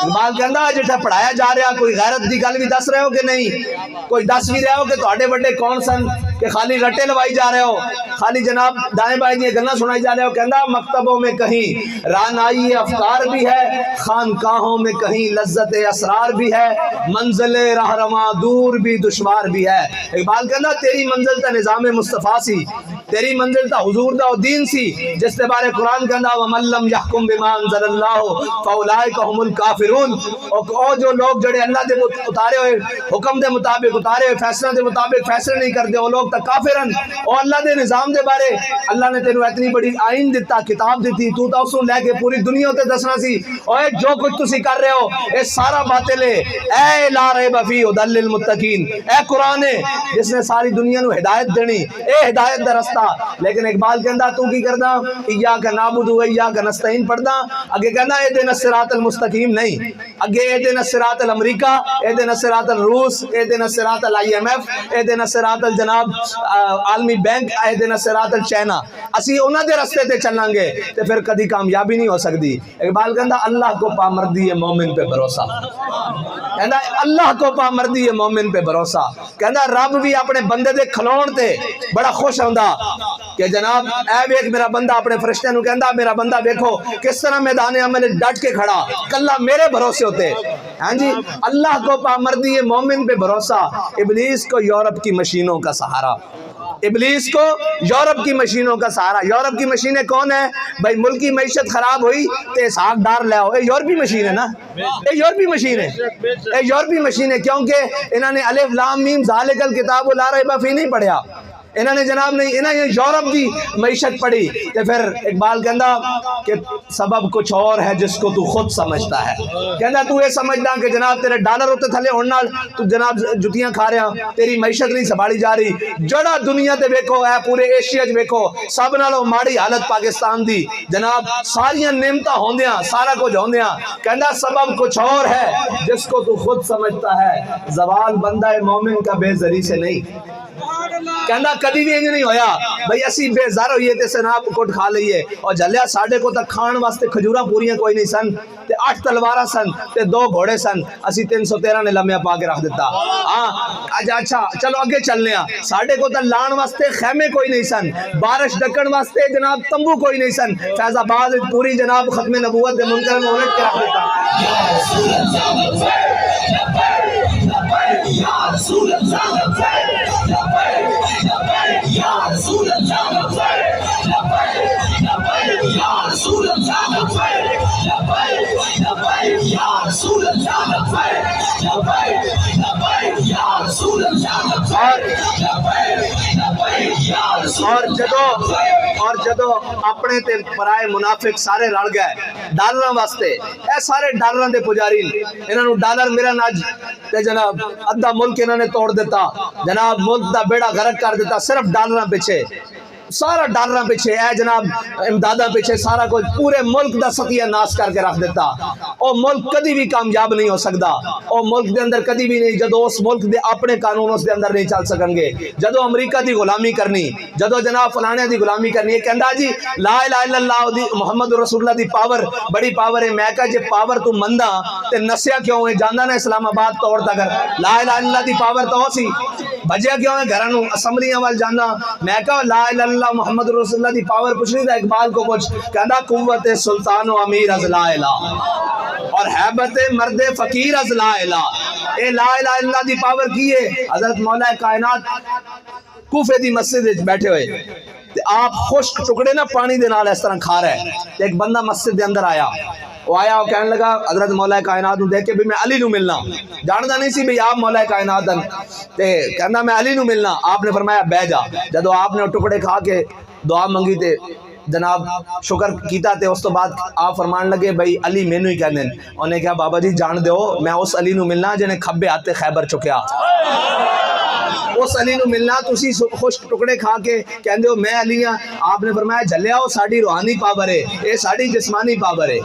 اقبال کہندا جٹھا پڑھایا جا رہا کوئی غیرت دی گل بھی دس رہے ہو کہ نہیں؟ کوئی دس بھی رہے ہو کہ تواڈے بڑے کون سن کہ خالی رٹے لوائی جا رہے ہو، خالی جناب دائیں بائیں دی گلاں سنائی جا رہے ہو؟ کہندا مکتبوں میں کہیں رانائی افکار بھی ہے، خانقاہوں میں کہیں لذت اسرار بھی ہے، منزل رہنما دور بھی دشوار بھی ہے۔ اقبال کہندا تیری منزل تا نظام مصطفیٰ سی، تیری منزل تا حضور دا دین سی، جس کے بارے قرآن کہندا وَمَن لَّمْ يَحْكُم بِمَا أَنزَلَ اللَّهُ فَأُولَٰئِكَ هُمُ الْكَافِرُونَ۔ او جو لوگ جڑے اللہ دے اتارے ہوئے حکم دے مطابق اتارے ہوئے فیصلہ دے مطابق فیصلے نہیں کرتے، وہ لوگ تا کافرن۔ او اللہ دے نظام دے بارے اللہ نے تینوں اتنی بڑی آئین دیتا، کتاب دیتی، تو تا اسوں لے کے پوری دنیا تے دسنا سی اوے جو کچھ تسی کر رہے ہو اے سارا باطل ہے۔ اے لا ریب فیہ ھدی للمتقین، اے قرآن ہے جس نے ساری دنیا نو ہدایت دینی، اے ہدایت دا رستہ۔ لیکن اقبال کہندا تو کی کردا؟ ایاک نعبد و ایاک نستعین پڑھدا، اگے کہندا اہدنا الصراط المستقیم نہیں، اگے اہدنا الصراط الامریکہ، اہدنا الصراط الروس، اہدنا الصراط IMF، اہدنا الصراط الجناب عالمی بینک، اہدنا الصراط الچائنا۔ اسی انہاں دے رستے تے چلیں گے تے پھر کدی کامیابی نہیں ہو سکتی۔ اقبال کہندا اللہ کو پامردی ہے مومن پہ بھروسہ، کہندا اللہ کو پامردی ہے مومن پہ بھروسہ۔ کہندا رب بھی اپنے بندے دے کھلون تے بڑا خوش ہوندا کہ جناب اے ویکھ میرا بندہ، اپنے فرشتے نو کہندا میرا بندہ دیکھو کس طرح میدان عمل ڈٹ کے کھڑا، کلا میرے بھروسے ہوتے۔ ہاں جی، اللہ کو پامردی ہے مومن پہ بھروسہ، ابلیس کو یورپ کی مشینوں کا سہارا، ابلیس کو یورپ کی مشینوں کا سہارا۔ یورپ کی مشینیں کون ہیں بھائی؟ ملکی معیشت خراب ہوئی تو اسحاق ڈار لے آؤ، اے یورپی مشین ہے نا، اے یورپی مشین ہے، اے یورپی مشین ہے، کیونکہ انہوں نے الف لام میم ذالک الکتاب لا ریب فیہ نہیں پڑھیا، انہوں نے جناب نہیں، انہوں نے یورپ دی معیشت پڑھی۔ تو پھر اقبال کہندا کہ سبب کچھ اور ہے جس کو تو خود سمجھتا ہے۔ کہندا تو یہ سمجھدا کہ جناب تیرے ڈالر ہوتے تھلے ہونے نال تو جناب جتیاں کھا رہا، تیری معیشت نہیں سنبھالی جا رہی۔ جڑا دنیا تے ویکھو، اے پورے ایشیا وچ ویکھو، سب نالوں ماڑی حالت پاکستان دی، جناب ساریاں نعمتاں ہوندیاں، سارا کچھ ہوندیاں۔ کہندا سبب کچھ اور ہے جس کو تو خود سمجھتا ہے، زوال بندہ مومن کا بے زری سے نہیں۔ کہندا کدی بھی انج نہیں ہویا بھئی اسی بے زر ہوئیے تے سناب کٹ کھا لئیے اور جلیا ساڑھے کو تک کھان واسطے کھجوراں پوریاں کوئی نہیں سن تے 8 تلوارہ سن تے 2 گھوڑے سن، اسی 313 نے لمحہ پا کے رکھ دیتا۔ اچھا چلو اگے چلنے ہیں، ساڑھے کو تک لان واسطے خیمے کوئی نہیں سن، بارش ڈکن واسطے جناب تمبو کوئی نہیں سن، فیض آباد پوری جناب ختم نبوت دے منکر میں الٹ کے رکھ دیتا۔ یا رسول اللہ یا رسول اللہ یا رسول اللہ یا رسول اللہ۔ اور جدو اپنے تے پرائے منافق سارے رل گئے ڈالراں واسطے، اے سارے ڈالراں دے پجاری، انہاں نو ڈالر میرا ناج تے جناب ادھا ملک انہاں نے توڑ دیتا، جناب ملک دا بیڑا غرق کر دیتا صرف ڈالراں پیچھے، سارا ڈالراں پیچھے، اے جناب امداداں پیچھے، سارا کچھ پورے ملک دا ستیہ ناس کر کے رکھ دیتا۔ او ملک کدی بھی کامیاب نہیں ہو سکتا، او ملک دے اندر کدی بھی نہیں جدو اس ملک دے اپنے قانون اس دے اندر نہیں چل سکن گے، جدو امریکہ دی غلامی کرنی، جدو جناب فلانے دی غلامی کرنی۔ یہ کہندا جی لا الہ الا اللہ دی محمد رسول اللہ دی پاور بڑی پاور ہے، میں کہا جے پاور تو مندا تے نسیا کیوں ہے؟ جاندا نا اسلام آباد توڑ دا کر، لا الہ الا اللہ دی پاور تو سی بجیا کیوں ہے گھراں نو اسمبلیاں وال جانا؟ میں کہا لا الہ الا اللہ محمد رسول اللہ دی پاور پوچھنی تھا اقبال کو کچھ، کہندا قوت سلطان و امیر از لا الہ اور حیبت مرد فقیر از لا الہ۔ اے لا الہ الا اللہ دی پاور کی ہے؟ حضرت مولا کائنات کوفے دی مسجد بیٹھے ہوئے، آپ خشک ٹکڑے نا پانی دے نال اس طرح کھا رہے ہیں، ایک بندہ مسجد دے اندر آیا، وہ آیا وہ کہنے لگا حضرت مولا کائنات نو دیکھ کے بھی میں علی نو ملنا، جاندا نہیں سی بھی آپ مولا کائنات ہیں، تے کہنا میں علی نو ملنا۔ آپ نے فرمایا بہ جا، جدو آپ نے ٹکڑے کھا کے دعا منگی تے جناب شکر کیتا تے اس تو بعد آپ فرمان لگے بھئی علی مینوں ہی کہندے، انہوں نے کہا بابا جی جان دیو میں اس علی نو ملنا جنہیں کھبے ہاتھ خیبر چکیا، اس علی نو ملنا، تسی خشک ٹکڑے کھا کے کہندے ہو میں علی ہاں۔ آپ نے فرمایا جھلیا وہ ساڑی روحانی پاور ہے، یہ ساڑی جسمانی پاور ہے۔